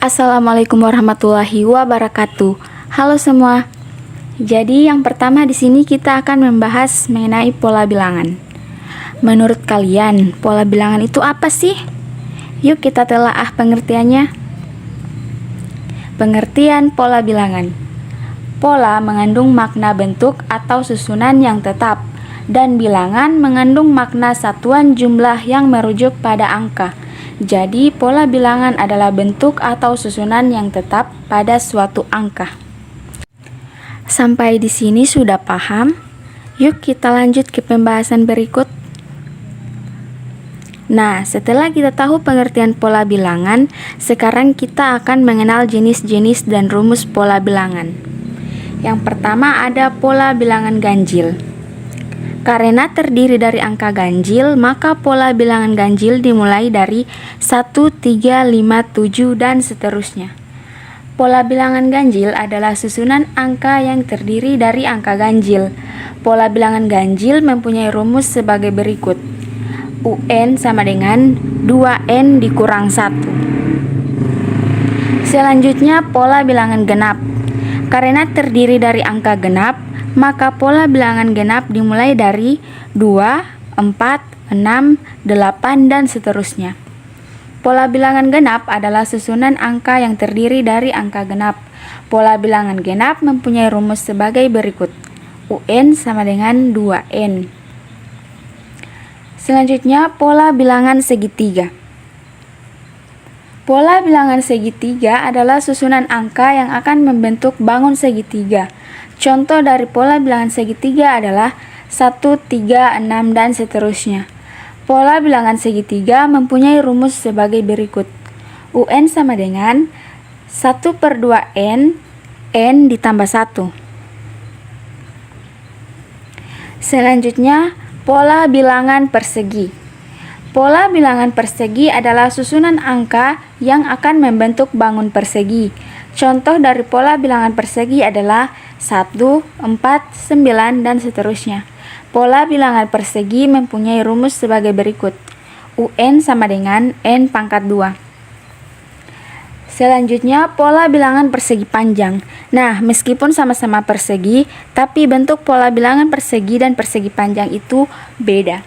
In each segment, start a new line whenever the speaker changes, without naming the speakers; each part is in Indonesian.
Assalamualaikum warahmatullahi wabarakatuh. Halo semua. Jadi yang pertama di sini kita akan membahas mengenai pola bilangan. Menurut kalian, pola bilangan itu apa sih? Yuk kita telaah pengertiannya. Pengertian pola bilangan. Pola mengandung makna bentuk atau susunan yang tetap, dan bilangan mengandung makna satuan jumlah yang merujuk pada angka. Jadi, pola bilangan adalah bentuk atau susunan yang tetap pada suatu angka. Sampai di sini sudah paham? Yuk kita lanjut ke pembahasan berikut. Nah, setelah kita tahu pengertian pola bilangan, sekarang kita akan mengenal jenis-jenis dan rumus pola bilangan. Yang pertama ada pola bilangan ganjil. Karena terdiri dari angka ganjil, maka pola bilangan ganjil dimulai dari 1, 3, 5, 7, dan seterusnya. Pola bilangan ganjil adalah susunan angka yang terdiri dari angka ganjil. Pola bilangan ganjil mempunyai rumus sebagai berikut. UN sama dengan 2N dikurang 1. Selanjutnya pola bilangan genap. Karena terdiri dari angka genap, maka pola bilangan genap dimulai dari 2, 4, 6, 8, dan seterusnya. Pola bilangan genap adalah susunan angka yang terdiri dari angka genap. Pola bilangan genap mempunyai rumus sebagai berikut. UN sama dengan 2N. Selanjutnya, pola bilangan segitiga. Pola bilangan segitiga adalah susunan angka yang akan membentuk bangun segitiga. Contoh dari pola bilangan segitiga adalah 1, 3, 6, dan seterusnya. Pola bilangan segitiga mempunyai rumus sebagai berikut. UN sama dengan 1/2N, N ditambah 1. Selanjutnya, pola bilangan persegi. Pola bilangan persegi adalah susunan angka yang akan membentuk bangun persegi. Contoh dari pola bilangan persegi adalah 1, 4, 9, dan seterusnya. Pola bilangan persegi mempunyai rumus sebagai berikut. UN sama dengan N pangkat 2. Selanjutnya, pola bilangan persegi panjang. Nah, meskipun sama-sama persegi, tapi bentuk pola bilangan persegi dan persegi panjang itu beda.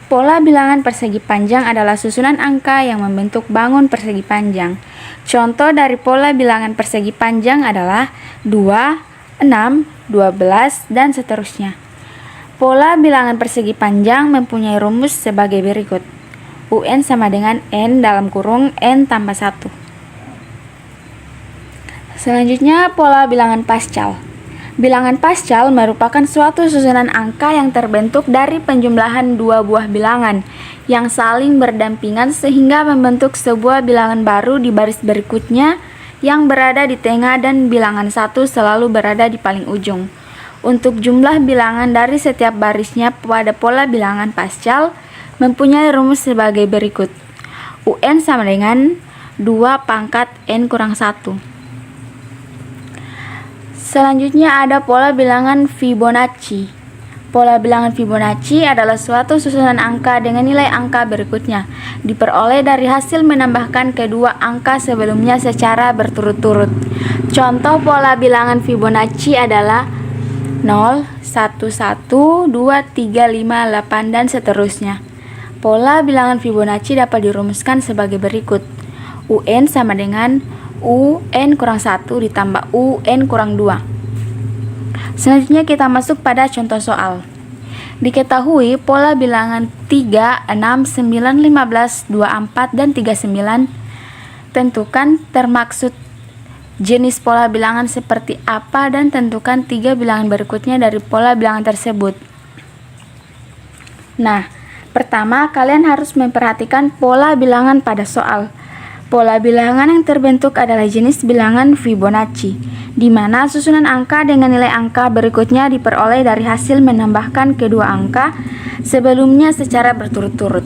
Pola bilangan persegi panjang adalah susunan angka yang membentuk bangun persegi panjang. Contoh dari pola bilangan persegi panjang adalah 2, 6, 12, dan seterusnya. Pola bilangan persegi panjang mempunyai rumus sebagai berikut. UN sama dengan N dalam kurung N tambah 1. Selanjutnya, pola bilangan pascal. Bilangan pascal merupakan suatu susunan angka yang terbentuk dari penjumlahan dua buah bilangan yang saling berdampingan sehingga membentuk sebuah bilangan baru di baris berikutnya yang berada di tengah, dan bilangan 1 selalu berada di paling ujung. Untuk jumlah bilangan dari setiap barisnya pada pola bilangan pascal mempunyai rumus sebagai berikut. UN sama dengan 2 pangkat N kurang 1. Selanjutnya ada pola bilangan Fibonacci. Pola bilangan Fibonacci adalah suatu susunan angka dengan nilai angka berikutnya, diperoleh dari hasil menambahkan kedua angka sebelumnya secara berturut-turut. Contoh pola bilangan Fibonacci adalah 0, 1, 1, 2, 3, 5, 8, dan seterusnya. Pola bilangan Fibonacci dapat dirumuskan sebagai berikut. UN sama dengan UN kurang 1 ditambah UN kurang 2. Selanjutnya kita masuk pada contoh soal. Diketahui pola bilangan 3, 6, 9, 15, 24, dan 39. Tentukan termaksud jenis pola bilangan seperti apa dan tentukan 3 bilangan berikutnya dari pola bilangan tersebut. Nah, pertama kalian harus memperhatikan pola bilangan pada soal. Pola bilangan yang terbentuk adalah jenis bilangan Fibonacci, di mana susunan angka dengan nilai angka berikutnya diperoleh dari hasil menambahkan kedua angka sebelumnya secara berturut-turut.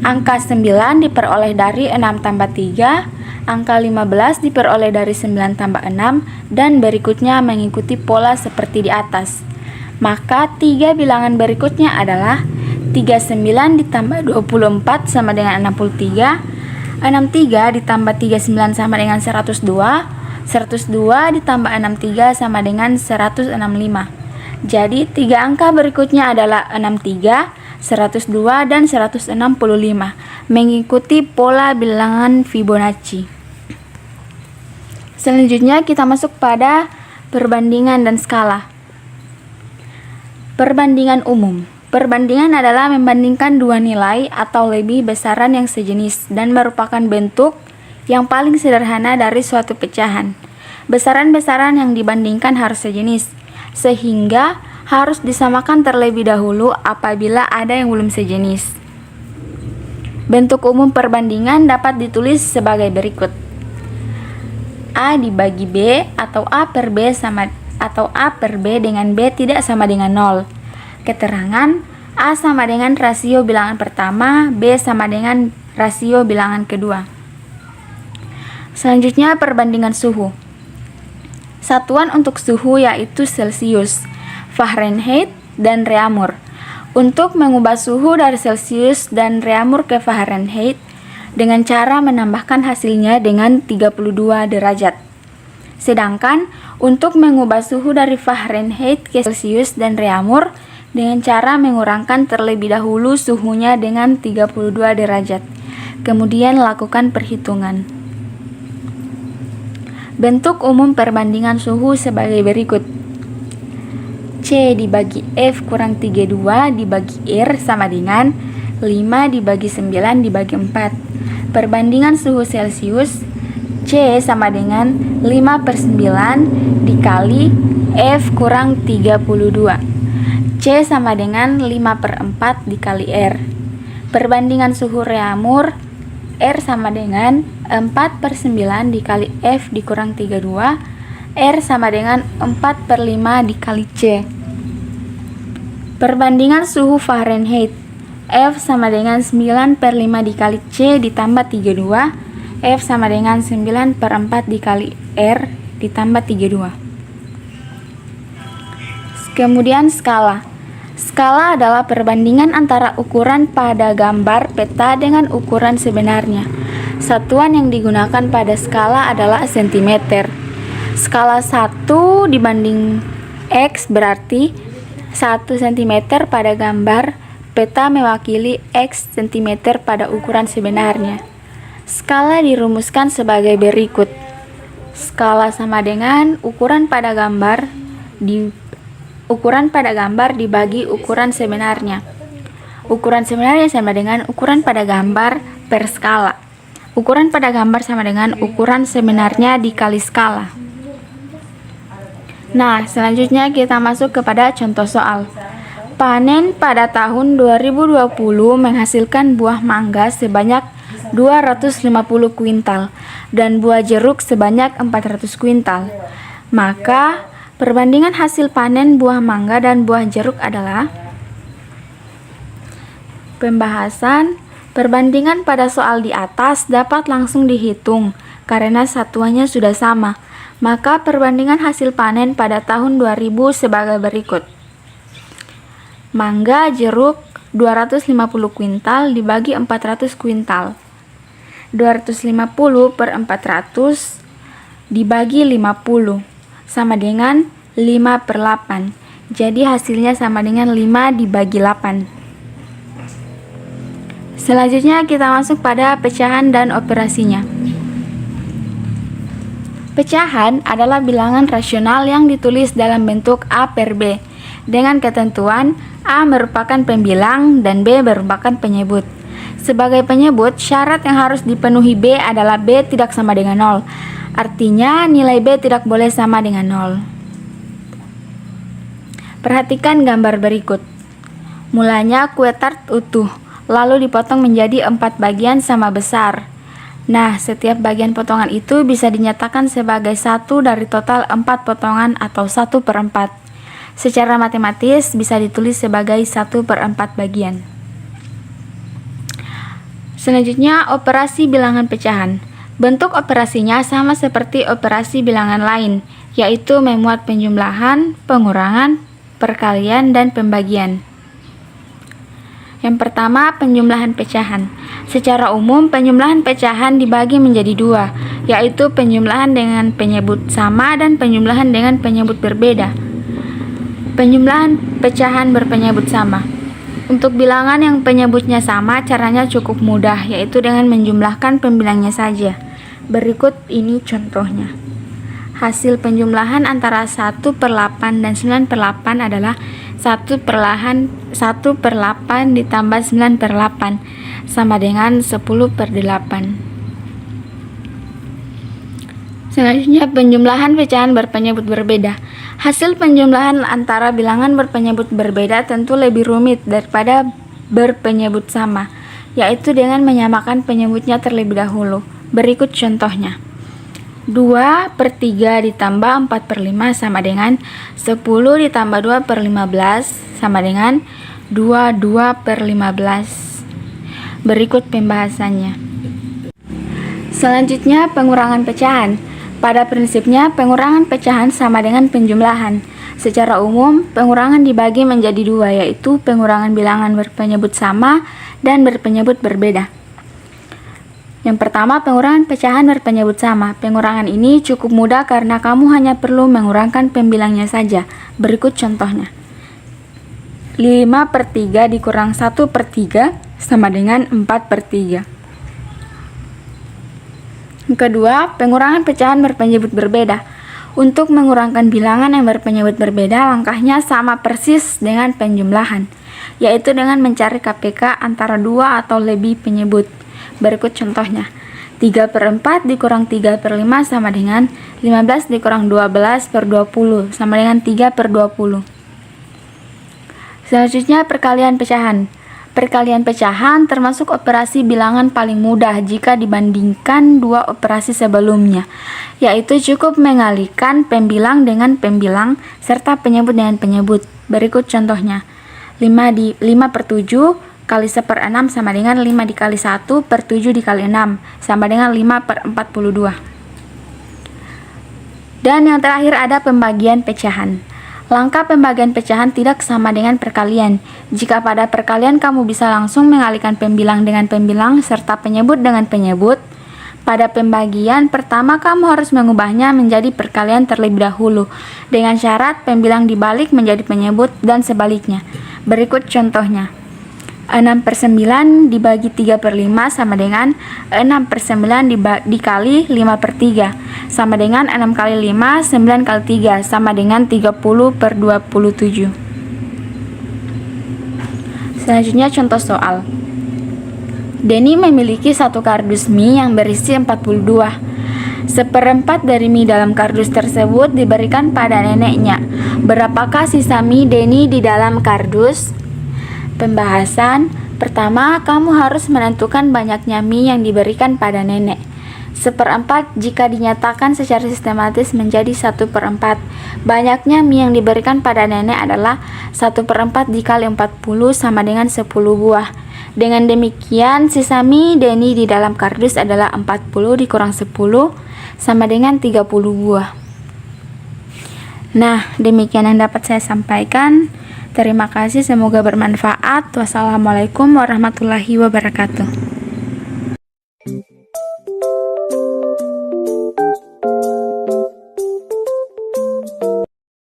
Angka 9 diperoleh dari 6 tambah 3, angka 15 diperoleh dari 9 tambah 6, dan berikutnya mengikuti pola seperti di atas. Maka 3 bilangan berikutnya adalah 39 ditambah 24 sama dengan 63, 63 ditambah 39 sama dengan 102. 102 ditambah 63 sama dengan 165. Jadi 3 angka berikutnya adalah 63, 102, dan 165, mengikuti pola bilangan Fibonacci. Selanjutnya kita masuk pada perbandingan dan skala. Perbandingan umum. Perbandingan adalah membandingkan dua nilai atau lebih besaran yang sejenis dan merupakan bentuk yang paling sederhana dari suatu pecahan. Besaran-besaran yang dibandingkan harus sejenis, sehingga harus disamakan terlebih dahulu apabila ada yang belum sejenis. Bentuk umum perbandingan dapat ditulis sebagai berikut. A dibagi B atau A per B dengan B tidak sama dengan 0. Keterangan A sama dengan rasio bilangan pertama, B sama dengan rasio bilangan kedua. Selanjutnya perbandingan suhu. Satuan untuk suhu yaitu Celcius, Fahrenheit, dan Reaumur. Untuk mengubah suhu dari Celcius dan Reaumur ke Fahrenheit dengan cara menambahkan hasilnya dengan 32 derajat. Sedangkan untuk mengubah suhu dari Fahrenheit ke Celcius dan Reaumur dengan cara mengurangkan terlebih dahulu suhunya dengan 32 derajat. Kemudian lakukan perhitungan. Bentuk umum perbandingan suhu sebagai berikut. C dibagi F kurang 32 dibagi R sama dengan 5 dibagi 9 dibagi 4. Perbandingan suhu Celcius, C sama dengan 5/9 dikali F kurang 32. C sama dengan 5/4 dikali R. Perbandingan suhu Reaumur, R sama dengan 4/9 dikali F dikurang 32. R sama dengan 4/5 dikali C. Perbandingan suhu Fahrenheit, F sama dengan 9/5 dikali C ditambah 32. F sama dengan 9/4 dikali R ditambah 32. Kemudian skala. Skala adalah perbandingan antara ukuran pada gambar peta dengan ukuran sebenarnya. Satuan yang digunakan pada skala adalah cm. Skala 1 dibanding X berarti 1 cm pada gambar peta mewakili X cm pada ukuran sebenarnya. Skala dirumuskan sebagai berikut. Skala sama dengan ukuran pada gambar dibagi ukuran sebenarnya. Ukuran sebenarnya sama dengan ukuran pada gambar per skala. Ukuran pada gambar sama dengan ukuran sebenarnya dikali skala. Nah, selanjutnya kita masuk kepada contoh soal. Panen pada tahun 2020 menghasilkan buah mangga sebanyak 250 kuintal dan buah jeruk sebanyak 400 kuintal. Maka perbandingan hasil panen buah mangga dan buah jeruk adalah pembahasan. Perbandingan pada soal di atas dapat langsung dihitung karena satuannya sudah sama. Maka perbandingan hasil panen pada tahun 2000 sebagai berikut. Mangga jeruk 250 kuintal dibagi 400 kuintal. 250/400 dibagi 50 sama dengan 5/8. Jadi hasilnya sama dengan 5 dibagi 8. Selanjutnya kita masuk pada pecahan dan operasinya. Pecahan adalah bilangan rasional yang ditulis dalam bentuk A per B dengan ketentuan A merupakan pembilang dan B merupakan penyebut. Sebagai penyebut, syarat yang harus dipenuhi B adalah B tidak sama dengan 0. Artinya nilai B tidak boleh sama dengan 0. Perhatikan gambar berikut. Mulanya kue tart utuh, lalu dipotong menjadi 4 bagian sama besar. Nah, setiap bagian potongan itu bisa dinyatakan sebagai satu dari total 4 potongan atau 1/4. Secara matematis bisa ditulis sebagai 1/4 bagian. Selanjutnya, operasi bilangan pecahan. Bentuk operasinya sama seperti operasi bilangan lain, yaitu memuat penjumlahan, pengurangan, perkalian, dan pembagian. Yang pertama, penjumlahan pecahan. Secara umum, penjumlahan pecahan dibagi menjadi dua, yaitu penjumlahan dengan penyebut sama dan penjumlahan dengan penyebut berbeda. Penjumlahan pecahan berpenyebut sama. Untuk bilangan yang penyebutnya sama, caranya cukup mudah, yaitu dengan menjumlahkan pembilangnya saja. Berikut ini contohnya. Hasil penjumlahan antara 1/8 dan 9/8 adalah 1/8 ditambah 9/8 sama dengan 10/8. Selanjutnya, penjumlahan pecahan berpenyebut berbeda. Hasil penjumlahan antara bilangan berpenyebut berbeda tentu lebih rumit daripada berpenyebut sama, yaitu dengan menyamakan penyebutnya terlebih dahulu. Berikut contohnya. 2/3 ditambah 4/5 sama dengan 10 ditambah 2/15 sama dengan 2/15. Berikut pembahasannya. Selanjutnya, pengurangan pecahan. Pada prinsipnya, pengurangan pecahan sama dengan penjumlahan. Secara umum, pengurangan dibagi menjadi dua, yaitu pengurangan bilangan berpenyebut sama dan berpenyebut berbeda. Yang pertama, pengurangan pecahan berpenyebut sama. Pengurangan ini cukup mudah karena kamu hanya perlu mengurangkan pembilangnya saja. Berikut contohnya. 5/3 dikurang 1/3 sama dengan 4/3. Yang kedua, pengurangan pecahan berpenyebut berbeda. Untuk mengurangkan bilangan yang berpenyebut berbeda, langkahnya sama persis dengan penjumlahan, yaitu dengan mencari KPK antara dua atau lebih penyebut. Berikut contohnya. 3/4 dikurang 3/5 sama dengan 15 dikurang 12/20 sama dengan 3/20. Selanjutnya, perkalian pecahan. Perkalian pecahan termasuk operasi bilangan paling mudah jika dibandingkan dua operasi sebelumnya, yaitu cukup mengalihkan pembilang dengan pembilang serta penyebut dengan penyebut. Berikut contohnya. 5/7 kali 1/6 sama dengan 5 dikali 1/7 dikali 6 sama dengan 5/42. Dan yang terakhir ada pembagian pecahan. Langkah pembagian pecahan tidak sama dengan perkalian. Jika pada perkalian kamu bisa langsung mengalihkan pembilang dengan pembilang serta penyebut dengan penyebut, pada pembagian pertama kamu harus mengubahnya menjadi perkalian terlebih dahulu dengan syarat pembilang dibalik menjadi penyebut dan sebaliknya. Berikut contohnya. 6/9 dibagi 3/5 sama dengan 6/9 dikali 5/3 sama dengan 6 kali 5, 9 kali 3 sama dengan 30/27. Selanjutnya contoh soal. Denny memiliki satu kardus mie yang berisi 42. 1/4 dari mie dalam kardus tersebut diberikan pada neneknya. Berapakah sisa mie Denny di dalam kardus? Pembahasan. Pertama, kamu harus menentukan banyaknya mie yang diberikan pada nenek. 1/4 jika dinyatakan secara sistematis menjadi 1/4. Banyaknya mie yang diberikan pada nenek adalah 1/4 dikali 40 sama dengan 10 buah. Dengan demikian, sisa mie Denny di dalam kardus adalah 40 dikurang 10 sama dengan 30 buah. Nah, demikian yang dapat saya sampaikan. Terima kasih, semoga bermanfaat. Wassalamualaikum warahmatullahi wabarakatuh.